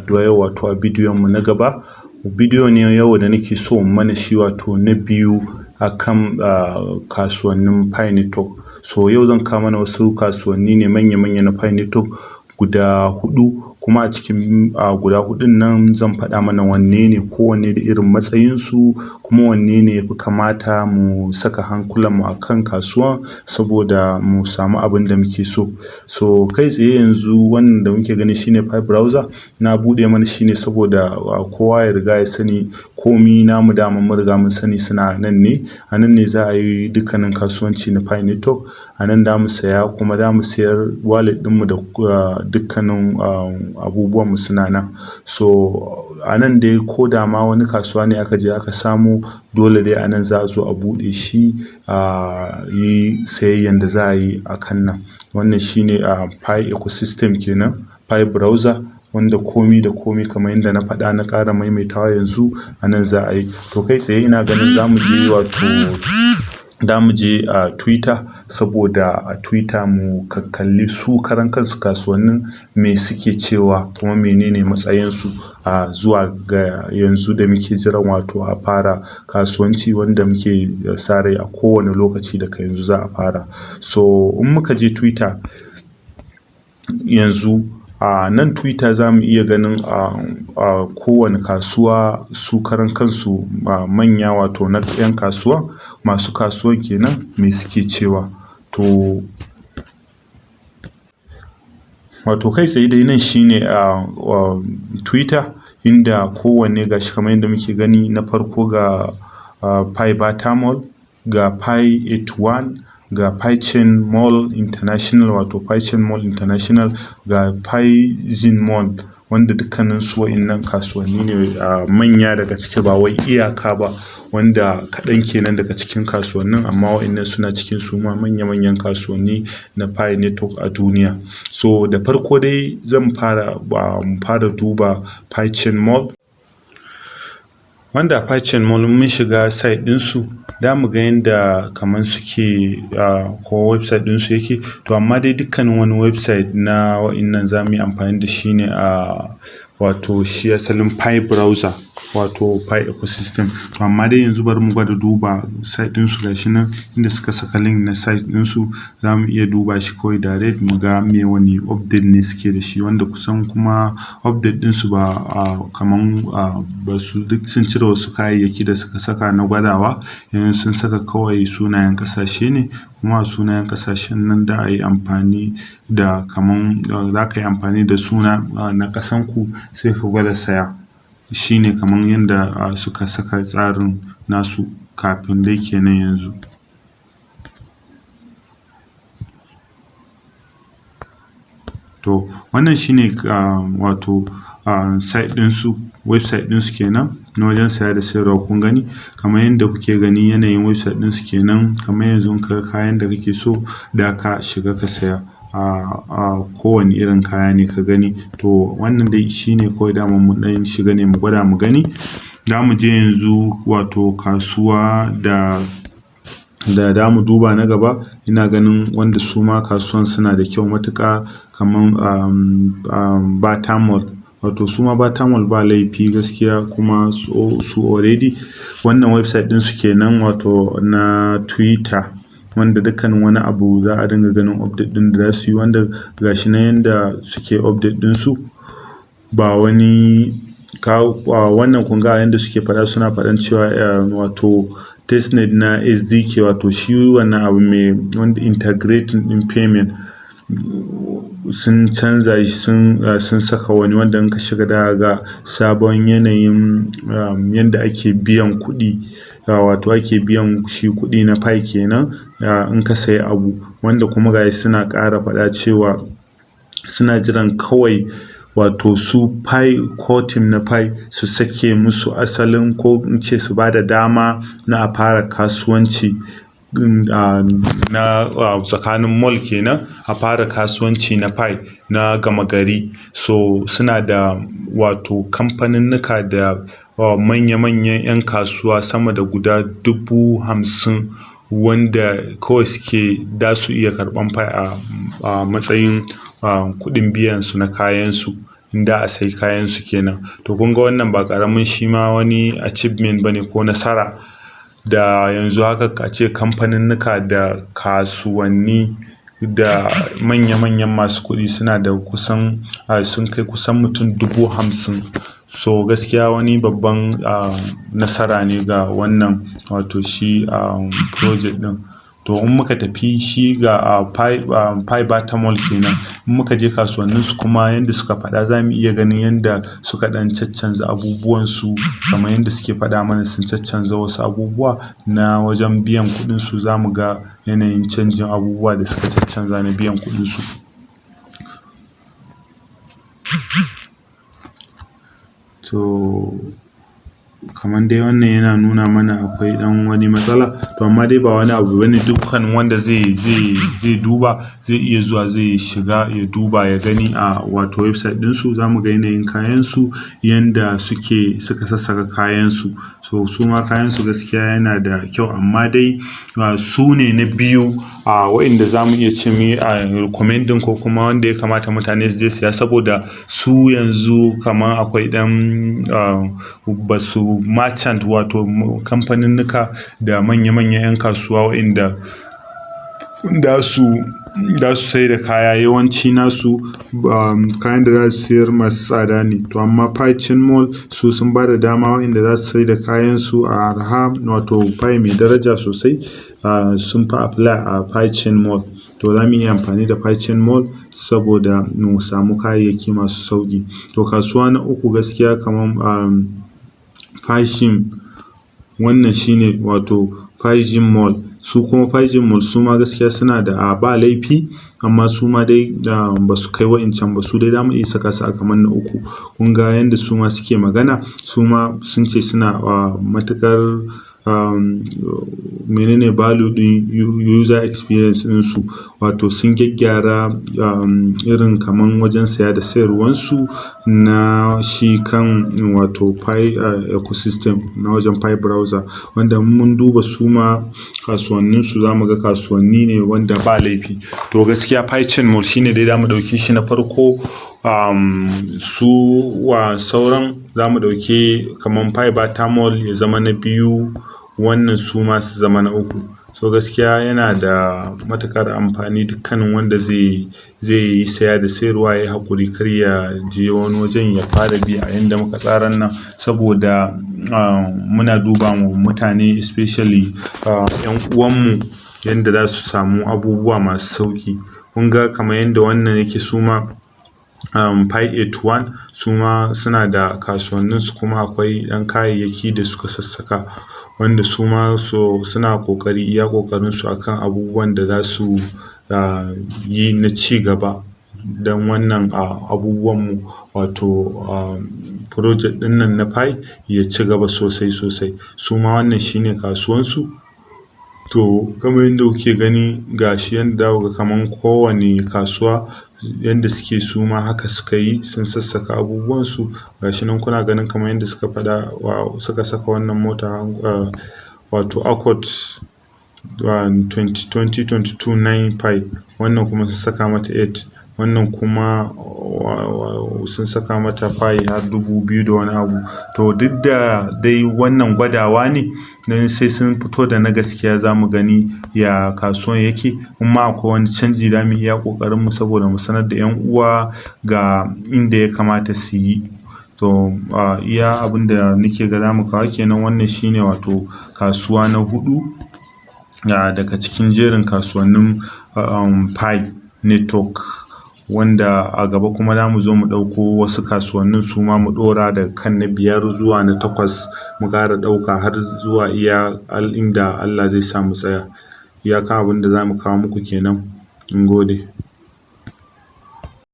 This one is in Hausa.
Da yau wato a bidiyon mu na gaba, bidiyo ne yau da nake so in mana shi wato na biyu akan kasuwannin Pi network. So yau zan kawo mana wasu kasuwanni ne manya-manya na Pi network guda huɗu, kuma a cikin guda huɗun nan zan faɗa mana wanne ne kowanne da irin matsayin su, kuma wanne ne yafi kamata mu saka hankulan mu akan kasuwan saboda mu samu abin da muke so. So kai tsaye yanzu wannan da muke gani shine Pi browser, na buɗe mana shine saboda kowa ya riga ya sani komi namu dama mun riga mun sani suna nan ne. A nan ne za a yi dukkanin kasuwanci na Pi network. A nan za mu saya kuma za mu sayar wallet ɗinmu da dukkanin abubuwan mu suna nan. So a nan dai ko da ma wani kasuwa ne aka je aka samu, dole dai a nan za a zo a buɗe shi yi sayayyan da za a yi a kan nan. Wannan shine Pi ecosystem kenan, Pi browser, wanda komi da komi kamar yadda na faɗa na ƙara maimaitawa yanzu a nan za a yi. To kai tsaye ina ganin za mu je a Twitter, saboda a Twitter mu kalli su karan kansu kasuwannin me suke cewa kuma menene matsayin su zuwa ga yanzu da muke jiran wato a fara kasuwanci wanda muke sa rai a kowane lokaci daga yanzu za a fara. So in muka je Twitter yanzu, nan Twitter za mu iya ganin kowane kasuwa su karan kansu manya wato na 'yan kasuwa, masu kasuwan kenan me suke cewa. To wato kai tsaye dai nan shine Twitter, inda kowanne gashi kamar yadda muke gani. Na farko ga Pi Batamol, ga Pi 81, ga Pi Chain Mall International wato Pi Chain Mall International, ga Pi Zin Mall, wanda dukkanin su wa'innan kasuwanni ne manya daga ciki, ba wai iyaka ba, wanda kaɗan kenan daga cikin kasuwannin, amma wa'innan suna cikin su ma manya-manyan kasuwanni na Pi network a duniya. So da farko dai zan fara duba Pi Chain Mall, wanda Pi Chain Mall mun shiga site ɗinsu da mu ga yanda kaman suke ko website ɗinsu yake. To amma dai dukkanin wani website na wa'innan za mu yi amfani da shi ne wato shi asalin Pi browser wato Pi ecosystem. To amma dai yanzu bari mu gwada duba site ɗinsu, gashi nan inda suka saka link na site ɗinsu, za mu iya duba shi kawai direct mu ga me wani update ne suke da shi, wanda kusan kuma update ɗinsu ba kaman ba su duk sun cire wasu kayayyaki da suka saka na gwadawa. Yanzu sun saka kawai sunayen ƙasashe ne, kuma a sunayen ƙasashen nan da a yi amfani da kaman za ka yi amfani da suna na ƙasan ku sai ka gwada saya. Shine kaman yanda suka saka tsarin nasu kafin dai kenan yanzu. To wannan shine wato site ɗinsu, website ɗinsu kenan na wajen saya da sayarwa. Kun gani kamar yadda kuke gani yanayin website ɗinsu kenan. Kamar yanzu in ka ga kayan da kake so da ka shiga ka saya kowane irin kaya ne ka gani. To wannan dai shine kawai daman mu ɗan shiga ne mu gwada mu gani. Za mu je yanzu wato kasuwa da mu duba na gaba. Ina ganin wanda su ma kasuwan suna da kyau matuƙa, kaman Batamol, wato su ma Batamol ba laifi gaskiya, kuma su already wannan website ɗinsu kenan wato na Twitter, wanda dukkanin wani abu za a dinga ganin update ɗin da za su yi, wanda gashi nan yanda suke update ɗinsu. Ba wani wannan kun ga yanda suke faɗa, suna faɗan cewa wato testnet na SDK, wato shi wannan abu mai wanda integrating ɗin payment, sun canza shi, sun saka wani wanda in ka shiga da ga sabon yanayin yanda ake biyan kuɗi, wato ake biyan shi kuɗi na Pi kenan in ka sayi abu, wanda kuma gashi suna ƙara faɗa cewa suna jiran kawai wato su Pi core team na Pi su sake musu asalin, ko in ce su ba da dama na a fara kasuwanci na tsakanin mall kenan, a fara kasuwanci na Pi na gama gari. So suna da wato kamfaninnika da manya-manyan 'yan kasuwa sama da guda 50,000 wanda kawai suke da su iya karɓan Pi a matsayin kuɗin biyan su na kayan su. inda a sai kayan su kenan. To kun ga wannan ba ƙaramin shi ma wani achievement bane ko nasara da yanzu haka ace kamfaninnika da kasuwanni da manya-manyan masu kuɗi suna da kusan sun kai kusan mutum 50,000. So gaskiya wani babban nasara ne ga wannan wato shi project ɗin. To in muka tafi shi ga fiber thermal kenan, in muka je kasuwannin su kuma yanda suka faɗa za mu iya ganin yanda suka ɗan caccanza abubuwan su kamar yanda suke faɗa mana sun caccanza wasu abubuwa na wajen biyan kuɗin su, za mu ga yanayin canjin abubuwa da suka caccanza na biyan kuɗin su. To kamar dai wannan yana nuna mana akwai ɗan wani matsala, to amma dai ba wani abu bane, dukkan wanda zai duba zai iya zuwa zai shiga ya duba ya gani a wato website ɗin su. Za mu ga yanayin kayan su yanda suka sassaka kayan su. So su ma kayan su gaskiya yana da kyau, amma dai su ne na biyu waɗanda za mu iya ce muyi recommending ko kuma wanda ya kamata mutane su je siya, saboda su yanzu kamar akwai ɗan basu merchant wato kamfaninnika da manya-manyan 'yan kasuwa waɗanda da su sai da kaya, yawanci nasu kayan da za su sayar masu tsada ne. To amma Paichain Mall su sun ba da dama waɗanda za su sai da kayan su a arha wato pai mai daraja sosai sun fi apply a Paichain Mall. To za mu iya amfani da Paichain Mall saboda mu samu kayayyaki masu sauƙi. To kasuwa na uku gaskiya kamar Fashin, wannan shine wato Fashin Mall. Su kuma Fashin Mall su ma gaskiya suna da ba laifi, amma su ma dai ba su kai wa'incan ba. Su dai za mu iya saka su a kamar na uku. Kun ga yanda su ma suke magana, su ma sun ce suna matuƙar menene value ɗin user experience ɗin su, wato sun gyaggyara irin kaman wajen saya da sayarwan su na shi kan wato Pi ecosystem na wajen Pi browser, wanda mun duba su ma kasuwannin su za mu ga kasuwanni ne wanda ba laifi. To gaskiya Paichain Mall shine dai za mu ɗauki shi na farko. Su sauran za mu ɗauki kamar fiber thermal ya zama na biyu, wannan su ma su zama na uku. So gaskiya yana da matuƙar amfani dukkanin wanda zai yi saya da sayarwa ya yi haƙuri kar ya je wani wajen ya fara bi a yanda muka tsara nan, saboda muna duba wa mutane especially 'yan uwanmu yanda za su samu abubuwa masu sauƙi. Kun ga kamar yanda wannan yake, su ma Pi 81 su ma suna da kasuwannin su, kuma akwai ɗan kayayyaki da suka sassaka wanda su ma suna ƙoƙari iya ƙoƙarin su akan abubuwan da za su yi na ci gaba don wannan abubuwan mu wato project ɗin nan na Pi ya ci gaba sosai. Su ma wannan shine kasuwan su. To kamar yanda kuke gani gashi yanda za ku ga kamar kowane kasuwa yanda suke, su ma haka suka yi, sun sassaka abubuwan su. Gashi nan kuna ganin kamar yanda suka faɗa suka saka wannan mota wato Accord 2022 9 Pi, wannan kuma sun saka mata 8, wannan kuma sun saka mata Pi har 2000 da wani abu. To duk da dai wannan gwadawa ne, dan sai sun fito da na gaskiya za mu gani ya kasuwan yake. Kuma akwai wani canji za mu iya ƙoƙarin mu saboda mu sanar da 'yan uwa ga inda ya kamata su yi. To iya abin da nake ga za mu kawo kenan. Wannan shine wato kasuwa na huɗu daga cikin jerin kasuwannin Pi network, wanda a gaba kuma za mu zo mu ɗauko wasu kasuwannin su ma mu ɗora daga kan na 5 zuwa na 8 mu ƙara ɗauka har zuwa iya inda Allah zai sa mu tsaya. Iyaka abin da za mu kawo muku kenan. Mun gode.